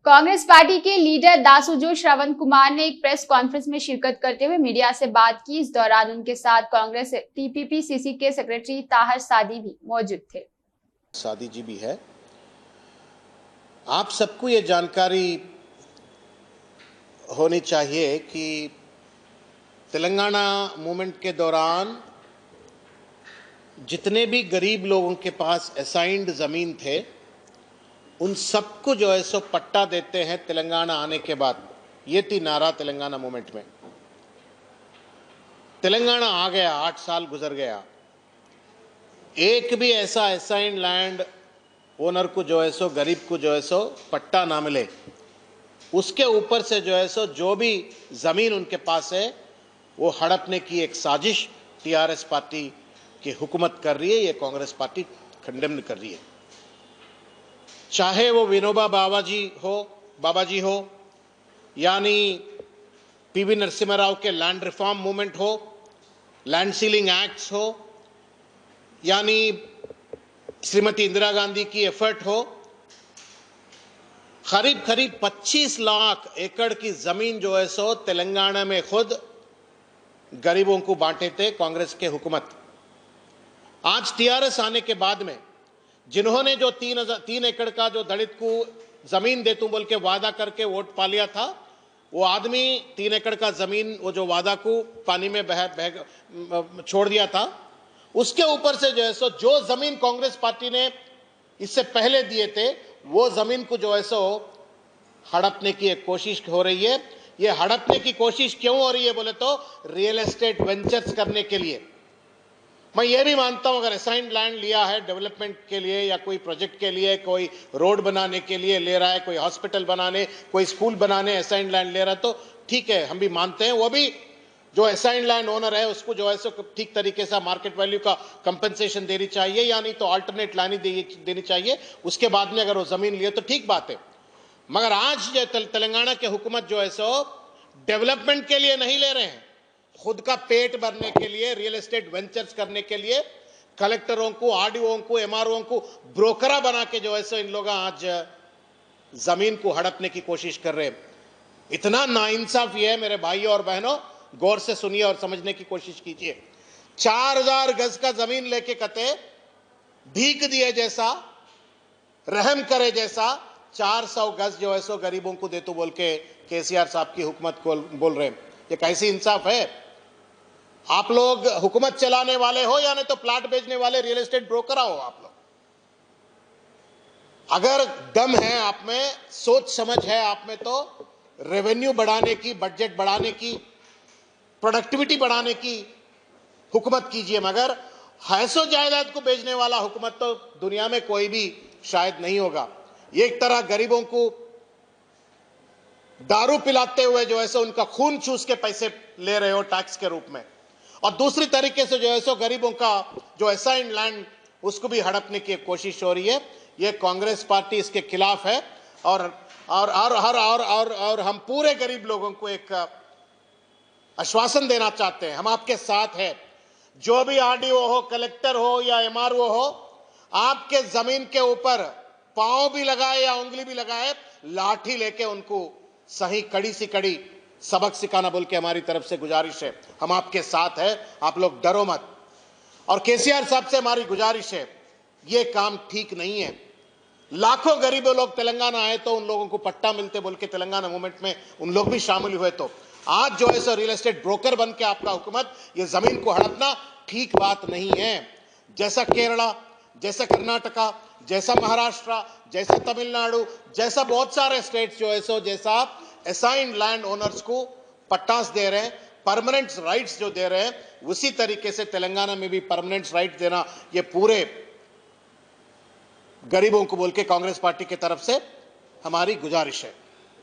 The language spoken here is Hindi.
कांग्रेस पार्टी के लीडर दासुजो श्रवण कुमार ने एक प्रेस कॉन्फ्रेंस में शिरकत करते हुए मीडिया से बात की। इस दौरान उनके साथ कांग्रेस टीपीपीसीसी के सेक्रेटरी ताहर सादी भी मौजूद थे। सादी जी भी है। आप सबको ये जानकारी होनी चाहिए कि तेलंगाना मूवमेंट के दौरान जितने भी गरीब लोगों के पास असाइंड ज़मीन थे उन सबको जो है सो पट्टा देते हैं तेलंगाना आने के बाद। ये थी नारा तेलंगाना मूवमेंट में। तेलंगाना आ गया, 8 साल गुजर गया, एक भी ऐसा असाइंड लैंड ओनर को जो है सो गरीब को जो है सो पट्टा ना मिले। उसके ऊपर से जो है सो जो भी ज़मीन उनके पास है वो हड़पने की एक साजिश टीआरएस पार्टी की हुकूमत कर रही है। ये कांग्रेस पार्टी कंडेम कर रही है। चाहे वो विनोबा बाबाजी हो यानी पीवी नरसिम्हा राव के लैंड रिफॉर्म मूवमेंट हो, लैंड सीलिंग एक्ट्स हो, यानी श्रीमती इंदिरा गांधी की एफर्ट हो। करीब 25 लाख एकड़ की जमीन जो है सो तेलंगाना में खुद गरीबों को बांटे थे कांग्रेस के हुकूमत। आज टीआरएस आने के बाद में जिन्होंने जो 3 एकड़ का जो दलित को जमीन दे तू बोल के वादा करके वोट पा लिया था, वो आदमी 3 एकड़ का जमीन वो जो वादा को पानी में बह छोड़ दिया था। उसके ऊपर से जो है सो जो जमीन कांग्रेस पार्टी ने इससे पहले दिए थे वो जमीन को जो है सो हड़पने की एक कोशिश हो रही है। ये हड़पने की कोशिश क्यों हो रही है बोले तो रियल एस्टेट वेंचर्स करने के लिए। मैं ये भी मानता हूं अगर असाइंड लैंड लिया है डेवलपमेंट के लिए या कोई प्रोजेक्ट के लिए, कोई रोड बनाने के लिए ले रहा है, कोई हॉस्पिटल बनाने, कोई स्कूल बनाने असाइंड लैंड ले रहा है तो ठीक है, हम भी मानते हैं। वो भी जो असाइंड लैंड ओनर है उसको जो है सो ठीक तरीके से मार्केट वैल्यू का कंपनसेशन देनी चाहिए, या नहीं तो अल्टरनेट लाइन देनी चाहिए। उसके बाद में अगर वो जमीन लिए तो ठीक बात है। मगर आज जो तेलंगाना के हुकूमत जो है सो डेवलपमेंट के लिए नहीं ले रहे हैं, खुद का पेट भरने के लिए, रियल एस्टेट वेंचर्स करने के लिए कलेक्टरों को, आरडीओ को, एमआरओ को ब्रोकरा बना के जो है सो इन लोग आज जमीन को हड़पने की कोशिश कर रहे हैं। इतना नाइंसाफी है मेरे भाइयों और बहनों, गौर से सुनिए और समझने की कोशिश कीजिए। 4000 गज का जमीन लेके कते भीख दिए जैसा, रहम करे जैसा 400 गज जो है सो गरीबों को दे तो बोल के केसीआर साहब की हुकूमत को बोल रहे हैं। ये कैसी इंसाफ है? आप लोग हुकूमत चलाने वाले हो या नहीं तो प्लाट बेचने वाले रियल एस्टेट ब्रोकर हो आप लोग। अगर दम है आप में, सोच समझ है आप में, तो रेवेन्यू बढ़ाने की, बजट बढ़ाने की, प्रोडक्टिविटी बढ़ाने की हुकूमत कीजिए। मगर हैसो जायदाद को बेचने वाला हुकूमत तो दुनिया में कोई भी शायद नहीं होगा। एक तरह गरीबों को दारू पिलाते हुए जो है सो उनका खून चूस के पैसे ले रहे हो टैक्स के रूप में, और दूसरी तरीके से जो है सो गरीबों का जो असाइंड लैंड उसको भी हड़पने की कोशिश हो रही है। ये कांग्रेस पार्टी इसके खिलाफ है। और हम पूरे गरीब लोगों को एक आश्वासन देना चाहते हैं, हम आपके साथ हैं। जो भी आरडीओ हो, कलेक्टर हो या एमआरओ हो, आपके जमीन के ऊपर पांव भी लगाए या उंगली भी लगाए, लाठी लेके उनको सही कड़ी सी कड़ी सबक सिखाना बोल के हमारी तरफ से गुजारिश है। हम आपके साथ हैं, आप लोग डरो मत। और केसीआर साहब से हमारी गुजारिश है, ये काम ठीक नहीं है। लाखों गरीब लोग तेलंगाना आए तो उन लोगों को पट्टा मिलते बोल के तेलंगाना मूवमेंट में उन लोग भी शामिल हुए। तो आज जो है सो रियल एस्टेट ब्रोकर बन के आपका हुकूमत ये जमीन को हड़पना ठीक बात नहीं है। जैसा केरला, जैसा कर्नाटका, जैसा महाराष्ट्र, जैसा तमिलनाडु, जैसा बहुत सारे स्टेट्स जो है सो जैसा असाइंड लैंड ओनर्स को पट्टास दे रहे हैं, परमानेंट राइट्स जो दे रहे हैं, उसी तरीके से तेलंगाना में भी परमानेंट राइट देना ये पूरे गरीबों को बोल के कांग्रेस पार्टी की तरफ से हमारी गुजारिश है।